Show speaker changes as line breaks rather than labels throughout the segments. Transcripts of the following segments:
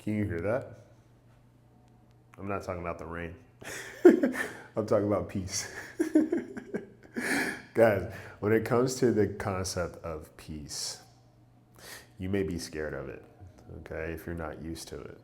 Can you hear that? I'm not talking about the rain. I'm talking about peace. Guys, when it comes to the concept of peace, you may be scared of it, okay, if you're not used to it.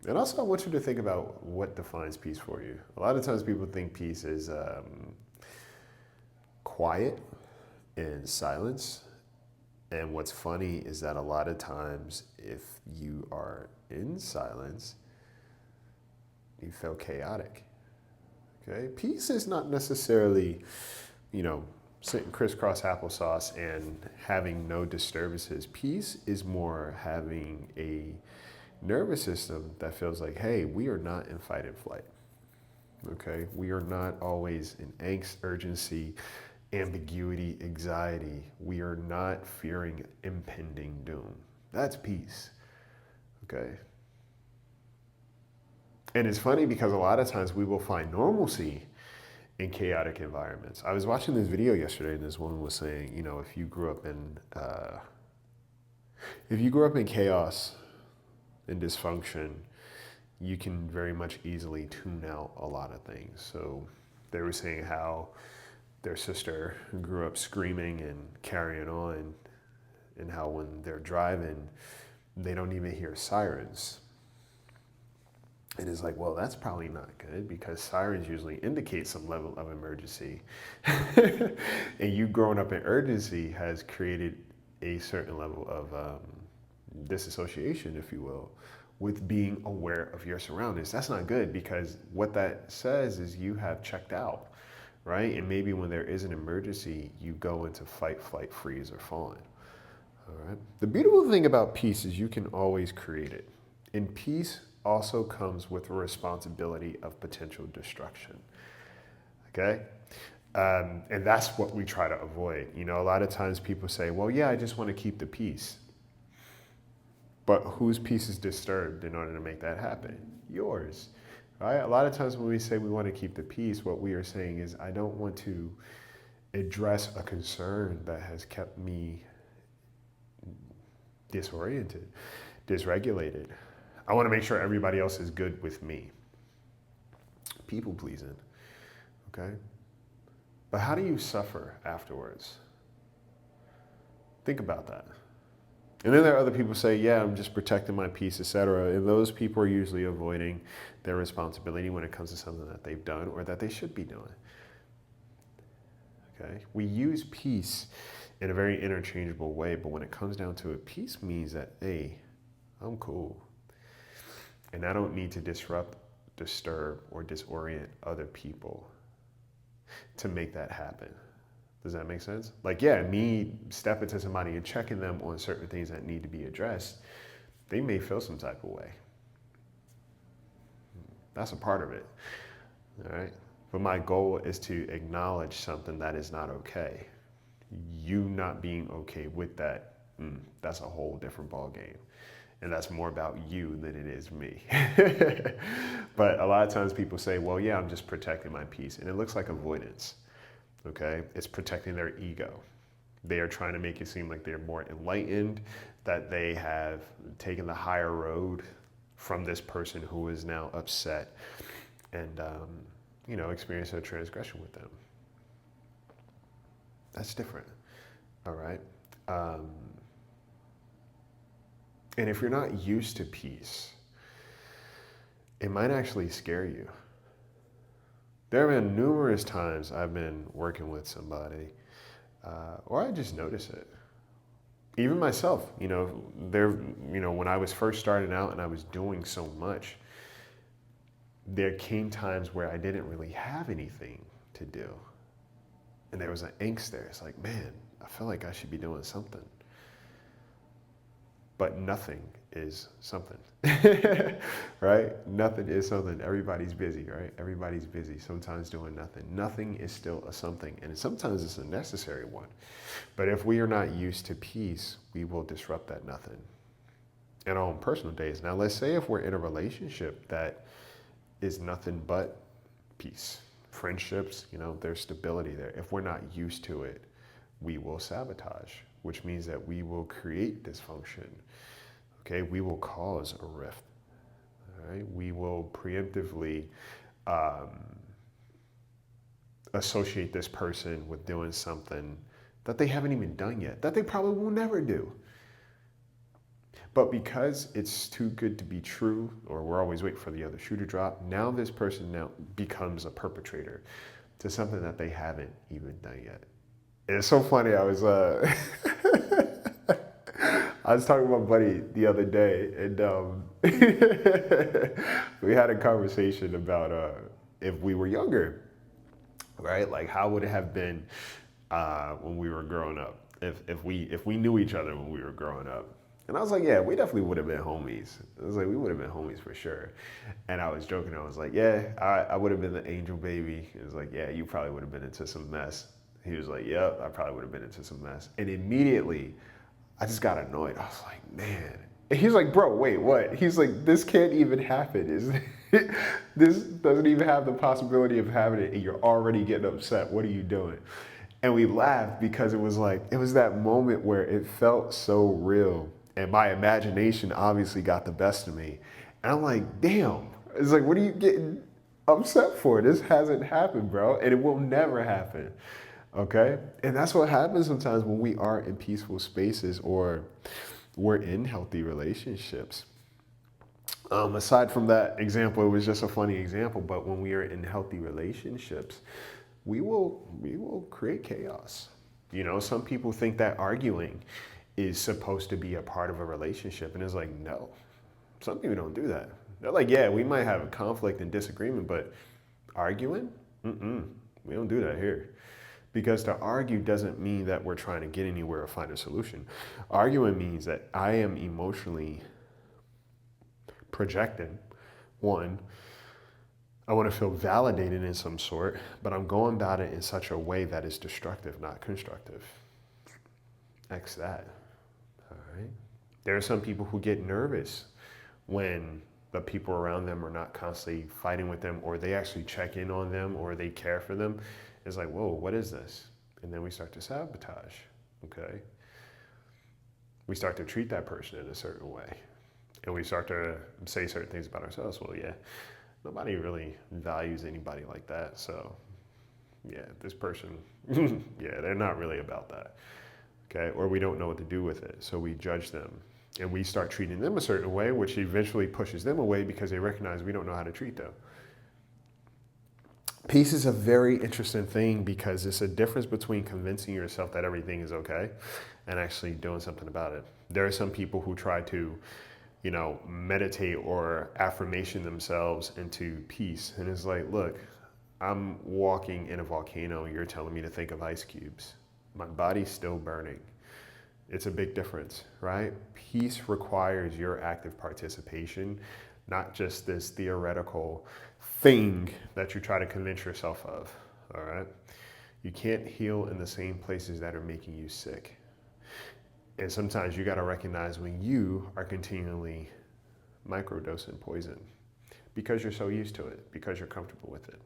And also, I want you to think about what defines peace for you. A lot of times people think peace is quiet and silence. And what's funny is that a lot of times, if you are in silence, you feel chaotic. Okay, peace is not necessarily, you know, sitting crisscross applesauce and having no disturbances. Peace is more having a nervous system that feels like, hey, we are not in fight and flight. Okay, we are not always in angst, urgency, ambiguity, anxiety. We are not fearing impending doom. That's peace. Okay. And it's funny because a lot of times we will find normalcy in chaotic environments. I was watching this video yesterday, and this woman was saying, you know, if you grew up in chaos and dysfunction, you can very much easily tune out a lot of things. So they were saying how their sister grew up screaming and carrying on, and how when they're driving, they don't even hear sirens. And it's like, well, that's probably not good because sirens usually indicate some level of emergency. And you growing up in urgency has created a certain level of disassociation, if you will, with being aware of your surroundings. That's not good because what that says is you have checked out, right? And maybe when there is an emergency, you go into fight, flight, freeze, or fawn. All right. The beautiful thing about peace is you can always create it. And peace also comes with a responsibility of potential destruction. Okay? And that's what we try to avoid. You know, a lot of times people say, well, yeah, I just want to keep the peace. But whose peace is disturbed in order to make that happen? Yours. Right? A lot of times when we say we want to keep the peace, what we are saying is, I don't want to address a concern that has kept me disoriented, dysregulated. I want to make sure everybody else is good with me. People pleasing, okay? But how do you suffer afterwards? Think about that. And then there are other people who say, yeah, I'm just protecting my peace, etc. And those people are usually avoiding their responsibility when it comes to something that they've done or that they should be doing. Okay? We use peace in a very interchangeable way, but when it comes down to it, peace means that, hey, I'm cool. And I don't need to disrupt, disturb, or disorient other people to make that happen. Does that make sense? Like, yeah, me stepping to somebody and checking them on certain things that need to be addressed, they may feel some type of way. That's a part of it, all right? But my goal is to acknowledge something that is not okay. You not being okay with that, that's a whole different ball game. And that's more about you than it is me. But a lot of times people say, well, yeah, I'm just protecting my peace. And it looks like avoidance, okay? It's protecting their ego. They are trying to make it seem like they're more enlightened, that they have taken the higher road from this person who is now upset and, experience a transgression with them. That's different, all right? And if you're not used to peace, it might actually scare you. There have been numerous times I've been working with somebody, or I just notice it. Even myself, when I was first starting out and I was doing so much, there came times where I didn't really have anything to do. And there was an angst there. It's like, man, I feel like I should be doing something. But nothing is something, right? Nothing is something. Everybody's busy, right? Everybody's busy, sometimes doing nothing. Nothing is still a something, and sometimes it's a necessary one. But if we are not used to peace, we will disrupt that nothing in our own personal days. Now, let's say if we're in a relationship that is nothing but peace, friendships, there's stability there. If we're not used to it, we will sabotage, which means that we will create dysfunction. Okay, we will cause a rift. right? We will preemptively um, associate this person with doing something that they haven't even done yet, that they probably will never do. But because it's too good to be true, or we're always waiting for the other shoe to drop, now this person now becomes a perpetrator to something that they haven't even done yet. And it's so funny. I was talking to my buddy the other day, and we had a conversation about if we were younger, right? Like, how would it have been when we were growing up? If we knew each other when we were growing up. And I was like, yeah, we definitely would have been homies. I was like, we would have been homies for sure. And I was joking. I was like, yeah, I would have been the angel baby. It was like, yeah, you probably would have been into some mess. He was like, yep, I probably would have been into some mess. And immediately, I just got annoyed. I was like, man. And he's like, bro, wait, what? He's like, this can't even happen. This doesn't even have the possibility of happening, and you're already getting upset. What are you doing? And we laughed because it was that moment where it felt so real. And my imagination obviously got the best of me. And I'm like, damn. It's like, what are you getting upset for? This hasn't happened, bro. And it will never happen. Okay? And that's what happens sometimes when we are in peaceful spaces or we're in healthy relationships. Aside from that example, it was just a funny example, but when we are in healthy relationships, we will create chaos. You know, some people think that arguing is supposed to be a part of a relationship, and it's like, no. Some people don't do that. They're like, yeah, we might have a conflict and disagreement, but arguing? We don't do that here. Because to argue doesn't mean that we're trying to get anywhere or find a solution. Arguing means that I am emotionally projecting. One, I want to feel validated in some sort, but I'm going about it in such a way that is destructive, not constructive. X that. All right. There are some people who get nervous when the people around them are not constantly fighting with them, or they actually check in on them, or they care for them. It's like, whoa, what is this? And then we start to sabotage, okay? We start to treat that person in a certain way. And we start to say certain things about ourselves. Well, yeah, nobody really values anybody like that. So, yeah, this person, yeah, they're not really about that, okay? Or we don't know what to do with it. So we judge them. And we start treating them a certain way, which eventually pushes them away because they recognize we don't know how to treat them. Peace is a very interesting thing because it's a difference between convincing yourself that everything is okay and actually doing something about it. There are some people who try to, meditate or affirmation themselves into peace. And it's like, look, I'm walking in a volcano. You're telling me to think of ice cubes. My body's still burning. It's a big difference, right? Peace requires your active participation, not just this theoretical thing that you try to convince yourself of, all right? You can't heal in the same places that are making you sick. And sometimes you got to recognize when you are continually microdosing poison because you're so used to it, because you're comfortable with it,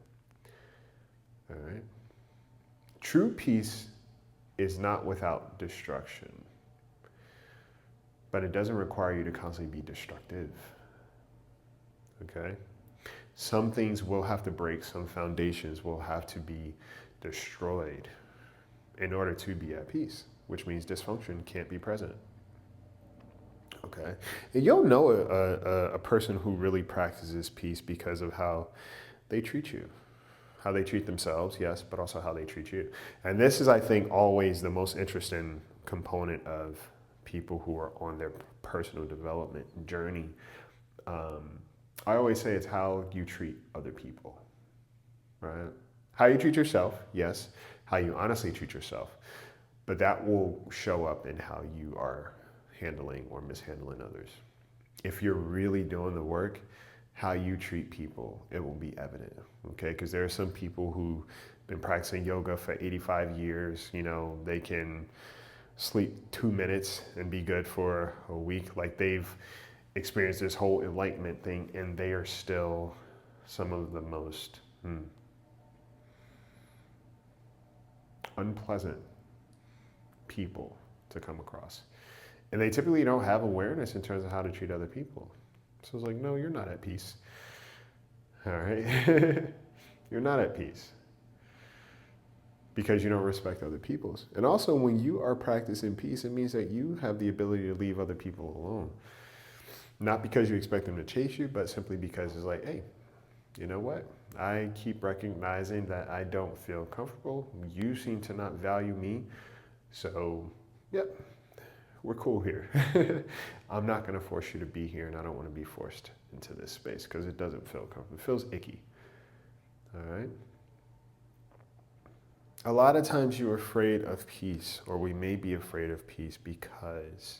all right? True peace is not without destruction, but it doesn't require you to constantly be destructive, okay? Some things will have to break, some foundations will have to be destroyed in order to be at peace, which means dysfunction can't be present, okay? And you'll know a person who really practices peace because of how they treat you. How they treat themselves, yes, but also how they treat you. And this is, I think, always the most interesting component of people who are on their personal development journey. I always say it's how you treat other people, right? How you treat yourself, yes. How you honestly treat yourself. But that will show up in how you are handling or mishandling others. If you're really doing the work, how you treat people, it will be evident, okay? Because there are some people who've been practicing yoga for 85 years, they can sleep 2 minutes and be good for a week. Like they've experienced this whole enlightenment thing, and they are still some of the most unpleasant people to come across. And they typically don't have awareness in terms of how to treat other people. So it's like, no, you're not at peace. All right? You're not at peace because you don't respect other people's. And also, when you are practicing peace, it means that you have the ability to leave other people alone. Not because you expect them to chase you, but simply because it's like, hey, you know what? I keep recognizing that I don't feel comfortable. You seem to not value me. So, yep, we're cool here. I'm not going to force you to be here, and I don't want to be forced into this space because it doesn't feel comfortable. It feels icky. All right? A lot of times you're afraid of peace, or we may be afraid of peace because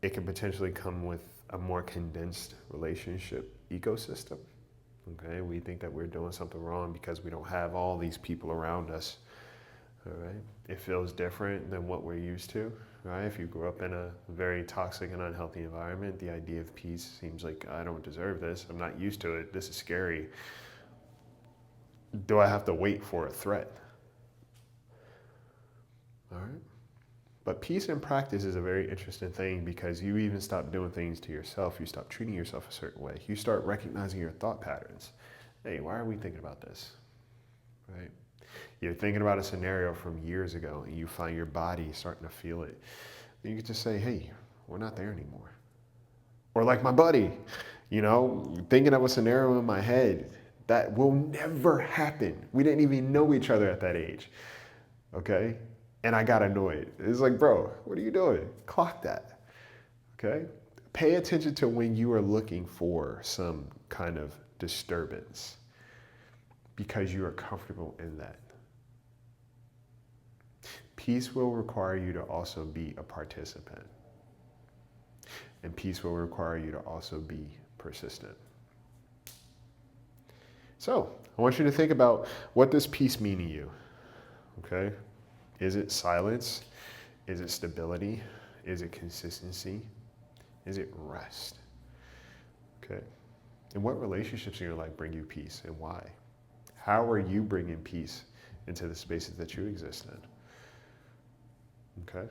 it can potentially come with a more condensed relationship ecosystem. Okay, we think that we're doing something wrong because we don't have all these people around us. All right, it feels different than what we're used to. Right? If you grew up in a very toxic and unhealthy environment, the idea of peace seems like I don't deserve this. I'm not used to it. This is scary. Do I have to wait for a threat? All right. But peace in practice is a very interesting thing because you even stop doing things to yourself. You stop treating yourself a certain way. You start recognizing your thought patterns. Hey, why are we thinking about this? Right? You're thinking about a scenario from years ago and you find your body starting to feel it. And you can just say, hey, we're not there anymore. Or like my buddy, thinking of a scenario in my head that will never happen. We didn't even know each other at that age. Okay? And I got annoyed. It's like, bro, what are you doing? Clock that. Okay? Pay attention to when you are looking for some kind of disturbance because you are comfortable in that. Peace will require you to also be a participant. And peace will require you to also be persistent. So, I want you to think about, what does peace mean to you? Okay? Is it silence? Is it stability? Is it consistency? Is it rest? Okay. And what relationships in your life bring you peace and why? How are you bringing peace into the spaces that you exist in? Okay.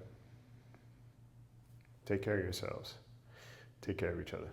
Take care of yourselves. Take care of each other.